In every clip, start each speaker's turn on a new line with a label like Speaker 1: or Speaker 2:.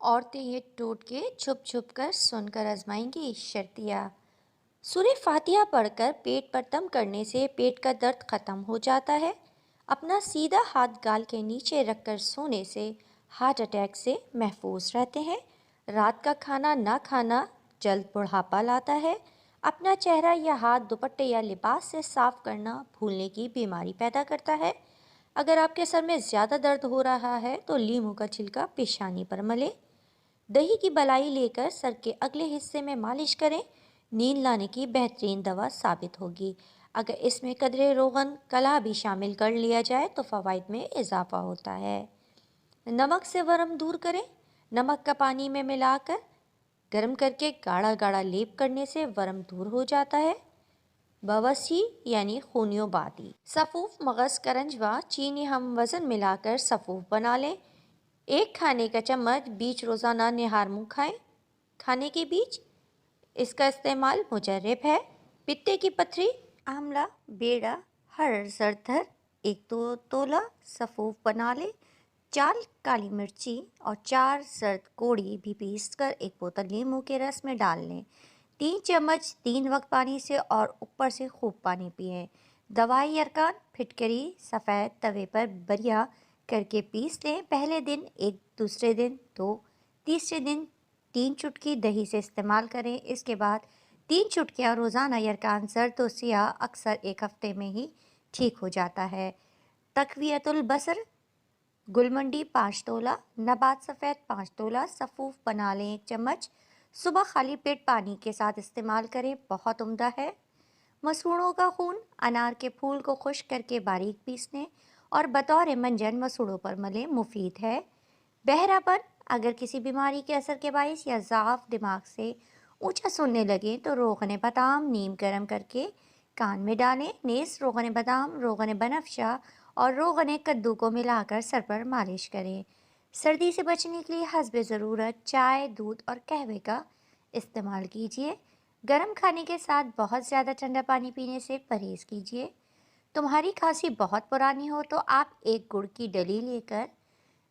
Speaker 1: عورتیں یہ ٹوٹکے چھپ چھپ کر سن کر آزمائیں گی شرطیہ۔ سورہ فاتحہ پڑھ کر پیٹ پر دم کرنے سے پیٹ کا درد ختم ہو جاتا ہے۔ اپنا سیدھا ہاتھ گال کے نیچے رکھ کر سونے سے ہارٹ اٹیک سے محفوظ رہتے ہیں۔ رات کا کھانا نہ کھانا جلد بڑھاپا لاتا ہے۔ اپنا چہرہ یا ہاتھ دوپٹے یا لباس سے صاف کرنا بھولنے کی بیماری پیدا کرتا ہے۔ اگر آپ کے سر میں زیادہ درد ہو رہا ہے تو لیموں کا چھلکا پیشانی پر ملیں۔ دہی کی بلائی لے کر سر کے اگلے حصے میں مالش کریں، نیند لانے کی بہترین دوا ثابت ہوگی۔ اگر اس میں قدرے روغن کلا بھی شامل کر لیا جائے تو فوائد میں اضافہ ہوتا ہے۔ نمک سے ورم دور کریں۔ نمک کا پانی میں ملا کر گرم کر کے گاڑھا گاڑھا لیپ کرنے سے ورم دور ہو جاتا ہے۔ بواسیر یعنی خونیوں بادی، سفوف مغز کرنجوا چینی ہم وزن ملا کر سفوف بنا لیں۔ ایک کھانے کا چمچ بیج روزانہ نہار منہ کھائیں۔ کھانے کے بیج، اس کا استعمال مجرب ہے۔ پتے کی پتھری، آملہ، بیڑا، ہر زردر 1-2 تولہ سفوف بنا لیں۔ 4 کالی مرچی اور 4 زرد کوڑی بھی پیس کر ایک بوتل لیموں کے رس میں ڈال لیں۔ 3 چمچ 3 وقت پانی سے اور اوپر سے خوب پانی پئیں۔ دوائی ارکان پھٹکری سفید توے پر بڑھیا کر کے پیس لیں۔ پہلے دن 1، دوسرے دن 2، تیسرے دن 3 چٹکی دہی سے استعمال کریں۔ اس کے بعد 3 چٹکیاں روزانہ یرکان زرد و سیاہ اکثر 1 ہفتے میں ہی ٹھیک ہو جاتا ہے۔ تقویت البصر، گلمنڈی 5 تولہ، نبات سفید 5 تولہ سفوف بنا لیں۔ 1 چمچ صبح خالی پیٹ پانی کے ساتھ استعمال کریں، بہت عمدہ ہے۔ مسوڑوں کا خون، انار کے پھول کو خشک کر کے باریک پیس لیں اور بطور منجن مسوڑوں پر ملیں، مفید ہے۔ بہرا پن، اگر کسی بیماری کے اثر کے باعث یا ضعف دماغ سے اونچا سننے لگیں تو روغن بادام نیم گرم کر کے کان میں ڈالیں۔ نیز روغن بادام، روغن بنفشہ اور روغن کدو کو ملا کر سر پر مالش کریں۔ سردی سے بچنے کے لیے حسب ضرورت چائے، دودھ اور قہوے کا استعمال کیجیے۔ گرم کھانے کے ساتھ بہت زیادہ ٹھنڈا پانی پینے سے پرہیز کیجیے۔ تمہاری کھانسی بہت پرانی ہو تو آپ 1 گڑ کی ڈلی لے کر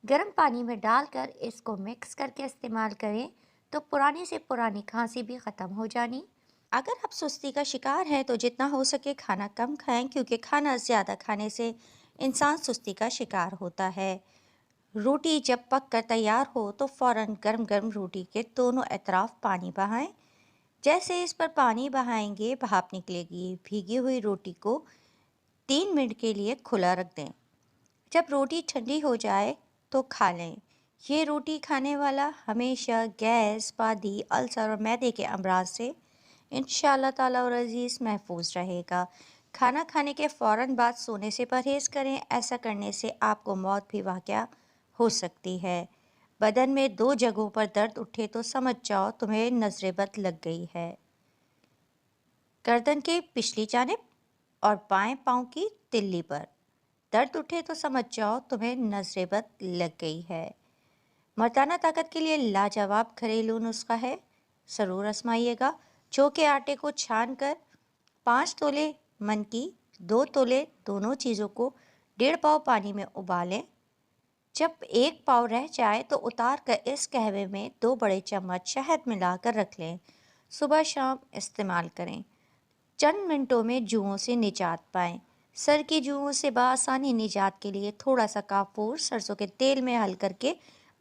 Speaker 1: گرم پانی میں ڈال کر اس کو مکس کر کے استعمال کریں تو پرانی سے پرانی کھانسی بھی ختم ہو جانی۔ اگر آپ سستی کا شکار ہیں تو جتنا ہو سکے کھانا کم کھائیں، کیونکہ کھانا زیادہ کھانے سے انسان سستی کا شکار ہوتا ہے۔ روٹی جب پک کر تیار ہو تو فوراً گرم گرم روٹی کے دونوں اطراف پانی بہائیں۔ جیسے اس پر پانی بہائیں گے بھاپ نکلے گی۔ بھیگی ہوئی روٹی کو 3 منٹ کے لیے کھلا رکھ دیں۔ جب روٹی ٹھنڈی ہو جائے تو کھا لیں۔ یہ روٹی کھانے والا ہمیشہ گیس، پادی، السر اور معدے کے امراض سے انشاءاللہ تعالی اور عزیز محفوظ رہے گا۔ کھانا کھانے کے فوراً بعد سونے سے پرہیز کریں، ایسا کرنے سے آپ کو موت بھی واقع ہو سکتی ہے۔ بدن میں 2 جگہوں پر درد اٹھے تو سمجھ جاؤ تمہیں نظر بد لگ گئی ہے۔ گردن کے پچھلی جانب اور بائیں پاؤں کی تلی پر درد اٹھے تو سمجھ جاؤ تمہیں نظر بد لگ گئی ہے۔ مردانہ طاقت کے لیے لاجواب گھریلو نسخہ ہے، ضرور آزمائیے گا۔ جو کے آٹے کو چھان کر 5 تولے من کی 2 تولے دونوں چیزوں کو 1.5 پاؤ پانی میں ابالیں۔ جب 1 پاؤ رہ جائے تو اتار کر اس قہوے میں 2 بڑے چمچ شہد ملا کر رکھ لیں۔ صبح شام استعمال کریں۔ چند منٹوں میں جوؤں سے نجات پائیں۔ سر کی جوؤں سے بآسانی نجات کے لیے تھوڑا سا کافور سرسوں کے تیل میں حل کر کے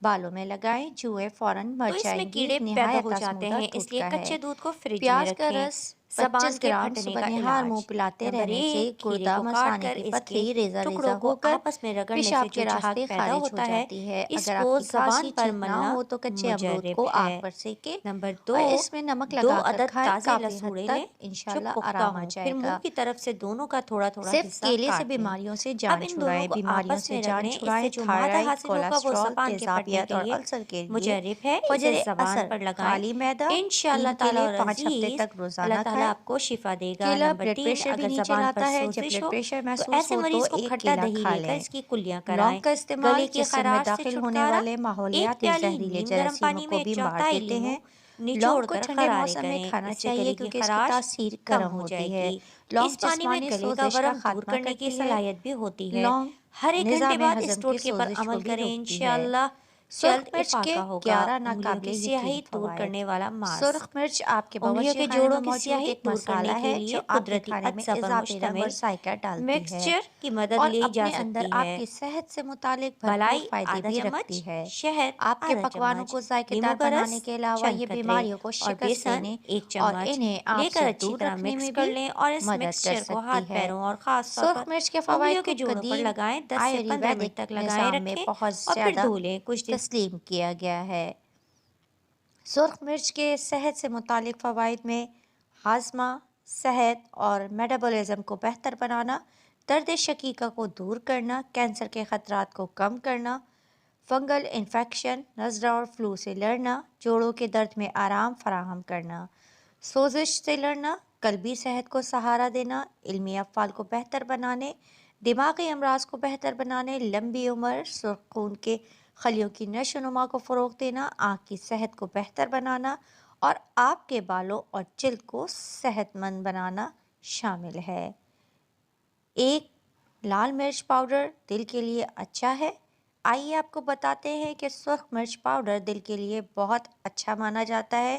Speaker 1: بالوں میں لگائیں، جوئیں فوراً مر تو اس میں جائیں گی۔ کیڑے پیدا ہو جاتے ہیں، اس لیے کچے دودھ کو فریج میں پیاز کا رکھیں۔ رس زبان 25 کے گرام پھٹنے صبح کا نہار منہ علاج۔ پلاتے نمبر رہنے سے 1، کھیرے گردہ کو کاٹ مثانے کر کی اس کے پتھری ریزہ ٹکڑوں ریزہ کو ہو کر آپس میں رگڑنے سے پیشاب جو کے راستے جھاگ پیدا خارج ہو ہوتا ہے، جاتی ہے۔ اس اگر کو آپ کی زبان کھانسی پر ٹھیک نہ ملنا ہو تو کچے امرود مجرب کو ہے۔ آگ پر سینکیں نمبر اور 2، اس میں نمک 2 لگا کر عدد کھائیں، تازے کافی حد لسوڑے لیں تک جو انشاءاللہ پختہ آرام آ ہوں، جائے پھر منہ گا۔ کی طرف سے دونوں کا تھوڑا تھوڑا صرف حصہ کیلے سے کاٹ لیں۔ بیماریوں سے اب جان ان دونوں چھڑائیں، کو بیماریوں آپس سے میں جان رگڑیں، اس سے چھڑائیں، جو مادہ تھائرائڈ، حاصل ہوگا وہ کولیسٹرول، زبان کے پھٹنے تیزابیت کے اور لیے السر کے لیے مجرب ہے۔ اسے فجر زبان اثر۔ پر لگائیں، خالی معدہ انشاءاللہ 3 تعالی کیلے اور 5 ہفتے عزیز تک روزانہ اللہ تعالیٰ کھائیں۔ آپ کو شفا دے گا۔ کیلا نمبر بلڈ 3، پریشر بھی اگر نیچے زبان پر لاتا ہے، جب سوزش بلڈ ہو پریشر تو محسوس ایسے ہو تو مریض کو 1 کھٹا کیلا دہی کھا لے کر لیں۔ اس کی کلیاں لونگ کرائیں۔ کا استعمال گلے کی جسم میں خراش سے داخل ہونے چھٹکارا، والے 1 ماحولیاتی پیالی زہریلے نیم گرم جراثیموں پانی کو میں بھی مار چوتھائی دیتے لیموں ہیں۔ نچوڑ لونگ کو کر ٹھنڈے غرارے موسم میں کریں، کھانا اس سے چاہیے گلے کی کیونکہ اس کی خراش تاثیر کم گرم ہو ہوتی جائے ہے۔ گی۔ لونگ اس پانی میں جسمانی گلے کا سوزش کا ورم دور خاتمہ کرنے کی کرتی ہے۔ صلاحیت بھی ہوتی ہے۔ لونگ ہر 1 گھنٹے نظام بعد اس ہضم کی ٹوٹکے پر سوزش کو عمل بھی کریں، روکتی ہے۔ انشاءاللہ سرخ
Speaker 2: جلد
Speaker 1: مرچ کے
Speaker 2: افاقہ ہوگا۔
Speaker 1: 11
Speaker 2: انگلیوں
Speaker 1: ناقابل
Speaker 2: کی
Speaker 1: یقین
Speaker 2: سیاہی دور
Speaker 1: فوائد۔
Speaker 2: کرنے والا
Speaker 1: سرخ
Speaker 2: ماسک۔
Speaker 1: مرچ آپ کے
Speaker 2: انگلیوں
Speaker 1: باورچی
Speaker 2: کے
Speaker 1: خانے میں
Speaker 2: جوڑوں کی
Speaker 1: موجود
Speaker 2: سیاہی
Speaker 1: ایک
Speaker 2: دور کرنے
Speaker 1: مسالہ
Speaker 2: کے
Speaker 1: ہے
Speaker 2: لیے
Speaker 1: جو آپ کے
Speaker 2: قدرتی
Speaker 1: کھانے میں
Speaker 2: اجزا پر
Speaker 1: اضافی رنگ اور
Speaker 2: مشتمل
Speaker 1: ذائقہ ڈالتی ہے
Speaker 2: مکسچر کی مدد
Speaker 1: اور
Speaker 2: لی جا
Speaker 1: اپنے اندر
Speaker 2: سکتی
Speaker 1: آپ
Speaker 2: ہے۔
Speaker 1: کی صحت سے متعلق بھرپور
Speaker 2: بالائی
Speaker 1: فائدے
Speaker 2: آدھا
Speaker 1: بھی
Speaker 2: چمچ
Speaker 1: رکھتی ہے۔
Speaker 2: شہد،
Speaker 1: آپ کے
Speaker 2: آدھا
Speaker 1: پکوانوں
Speaker 2: چمچ
Speaker 1: کو ذائقہ
Speaker 2: لیموں
Speaker 1: دار
Speaker 2: کا رس،
Speaker 1: بنانے کے علاوہ
Speaker 2: چند
Speaker 1: یہ
Speaker 2: قطرے
Speaker 1: بیماریوں کو
Speaker 2: اور
Speaker 1: شکست
Speaker 2: بیسن
Speaker 1: دینے
Speaker 2: ایک
Speaker 1: اور
Speaker 2: چمچ
Speaker 1: انہیں
Speaker 2: لے
Speaker 1: آپ
Speaker 2: کر
Speaker 1: سے
Speaker 2: اچھی
Speaker 1: دور
Speaker 2: طرح
Speaker 1: رکھنے
Speaker 2: مکس
Speaker 1: میں
Speaker 2: کر
Speaker 1: بھی
Speaker 2: لیں اور اس
Speaker 1: مدد کر
Speaker 2: مکسچر کو
Speaker 1: سکتی
Speaker 2: ہاتھ،
Speaker 1: ہے۔
Speaker 2: پیروں اور خاص طور پر
Speaker 1: سرخ مرچ کے
Speaker 2: انگلیوں
Speaker 1: فوائد
Speaker 2: کے
Speaker 1: کو
Speaker 2: جوڑوں پر
Speaker 1: قدیم
Speaker 2: لگائیں، 10 سے 15 منٹ
Speaker 1: آیورویدک
Speaker 2: تک لگائے
Speaker 1: نظام میں
Speaker 2: رکھیں
Speaker 1: بہت
Speaker 2: اور پھر
Speaker 1: زیادہ
Speaker 2: دھو لیں۔ کچھ دن
Speaker 1: تسلیم کیا گیا ہے۔ سرخ مرچ کے صحت سے متعلق فوائد میں ہاضمہ، صحت اور میٹابولزم کو بہتر بنانا، درد شقیقہ کو دور کرنا، کینسر کے خطرات کو کم کرنا، فنگل انفیکشن، نزلہ اور فلو سے لڑنا، جوڑوں کے درد میں آرام فراہم کرنا، سوزش سے لڑنا، قلبی صحت کو سہارا دینا، علمی افعال کو بہتر بنانے، دماغی امراض کو بہتر بنانے، لمبی عمر، سرخ خون کے خلیوں کی نشو و نما کو فروغ دینا، آنکھ کی صحت کو بہتر بنانا اور آپ کے بالوں اور جلد کو صحت مند بنانا شامل ہے۔ ایک لال مرچ پاؤڈر دل کے لیے اچھا ہے؟ آئیے آپ کو بتاتے ہیں کہ سرخ مرچ پاؤڈر دل کے لیے بہت اچھا مانا جاتا ہے،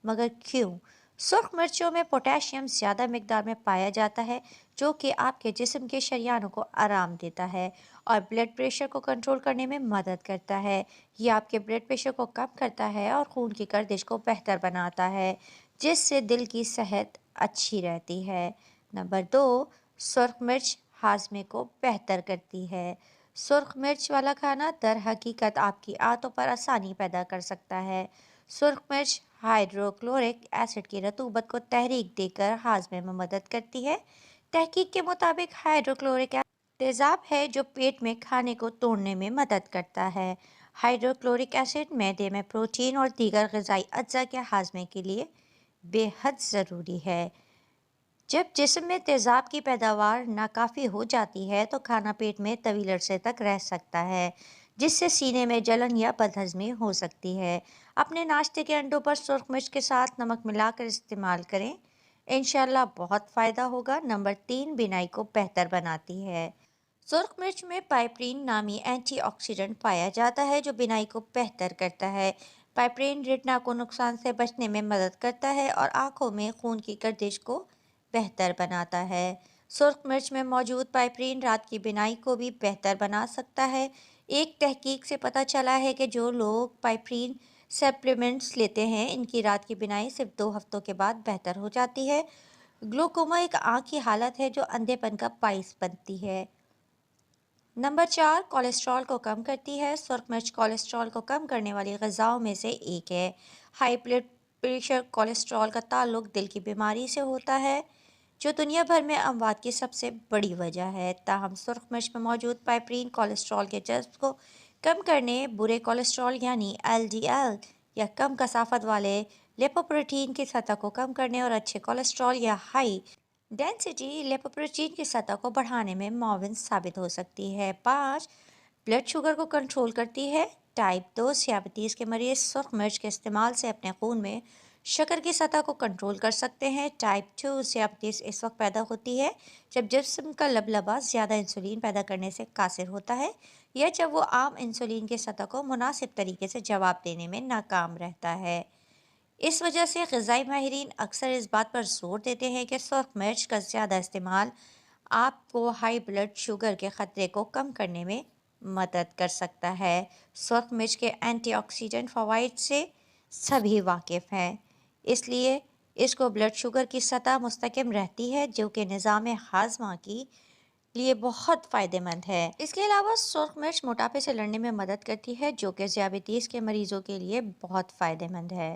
Speaker 1: مگر کیوں؟ سرخ مرچوں میں پوٹاشیم زیادہ مقدار میں پایا جاتا ہے جو کہ آپ کے جسم کے شریانوں کو آرام دیتا ہے اور بلڈ پریشر کو کنٹرول کرنے میں مدد کرتا ہے۔ یہ آپ کے بلڈ پریشر کو کم کرتا ہے اور خون کی گردش کو بہتر بناتا ہے جس سے دل کی صحت اچھی رہتی ہے۔ نمبر 2، سرخ مرچ ہاضمے کو بہتر کرتی ہے۔ سرخ مرچ والا کھانا در حقیقت آپ کی آنتوں پر آسانی پیدا کر سکتا ہے۔ سرخ مرچ ہائیڈروکلورک ایسڈ کی رطوبت کو تحریک دے کر ہاضمے میں مدد کرتی ہے۔ تحقیق کے مطابق ہائیڈروکلورک ایسڈ تیزاب ہے جو پیٹ میں کھانے کو توڑنے میں مدد کرتا ہے۔ ہائیڈروکلورک ایسڈ معدے میں پروٹین اور دیگر غذائی اجزاء کے ہاضمے کے لیے بے حد ضروری ہے۔ جب جسم میں تیزاب کی پیداوار ناکافی ہو جاتی ہے تو کھانا پیٹ میں طویل عرصے تک رہ سکتا ہے جس سے سینے میں جلن یا بدہضمی ہو سکتی ہے۔ اپنے ناشتے کے انڈوں پر سرخ مرچ کے ساتھ نمک ملا کر استعمال کریں، انشاءاللہ بہت فائدہ ہوگا۔ نمبر 3، بینائی کو بہتر بناتی ہے۔ سرخ مرچ میں پائپرین نامی اینٹی آکسیڈنٹ پایا جاتا ہے جو بینائی کو بہتر کرتا ہے۔ پائپرین ریٹنا کو نقصان سے بچنے میں مدد کرتا ہے اور آنکھوں میں خون کی گردش کو بہتر بناتا ہے۔ سرخ مرچ میں موجود پائپرین رات کی بینائی کو بھی بہتر بنا سکتا ہے۔ ایک تحقیق سے پتہ چلا ہے کہ جو لوگ پائپرین سپلیمنٹس لیتے ہیں ان کی رات کی بینائی صرف 2 ہفتوں کے بعد بہتر ہو جاتی ہے۔ گلوکوما ایک آنکھ کی حالت ہے جو اندھے پن کا باعث بنتی ہے۔ نمبر 4، کولیسٹرول کو کم کرتی ہے۔ سرخ مرچ کولیسٹرول کو کم کرنے والی غذاؤں میں سے ایک ہے۔ ہائی بلڈ پریشر کولیسٹرول کا تعلق دل کی بیماری سے ہوتا ہے جو دنیا بھر میں اموات کی سب سے بڑی وجہ ہے۔ تاہم سرخ مرچ میں موجود پائپرین کولیسٹرول کے جذب کو کم کرنے، برے کولیسٹرول یعنی LDL یا کم کثافت والے لیپوپروٹین کی سطح کو کم کرنے اور اچھے کولیسٹرول یا ہائی ڈینسٹی لیپوپروٹین کی سطح کو بڑھانے میں معاون ثابت ہو سکتی ہے۔ 5، بلڈ شوگر کو کنٹرول کرتی ہے۔ ٹائپ 2 ذیابیطس کے مریض سرخ مرچ کے استعمال سے اپنے خون میں شکر کی سطح کو کنٹرول کر سکتے ہیں۔ ٹائپ 2 ذیابیطس اس وقت پیدا ہوتی ہے جب جسم کا لبلبہ زیادہ انسولین پیدا کرنے سے قاصر ہوتا ہے یا جب وہ عام انسولین کی سطح کو مناسب طریقے سے جواب دینے میں ناکام رہتا ہے۔ اس وجہ سے غذائی ماہرین اکثر اس بات پر زور دیتے ہیں کہ سرخ مرچ کا زیادہ استعمال آپ کو ہائی بلڈ شوگر کے خطرے کو کم کرنے میں مدد کر سکتا ہے۔ سرخ مرچ کے اینٹی آکسیڈنٹ فوائد سے سبھی واقف ہیں، اس لیے اس کو بلڈ شوگر کی سطح مستحکم رہتی ہے جو کہ نظام ہاضمہ کے لیے بہت فائدہ مند ہے۔ اس کے علاوہ سرخ مرچ موٹاپے سے لڑنے میں مدد کرتی ہے جو کہ ذیابیطس کے مریضوں کے لیے بہت فائدہ مند ہے۔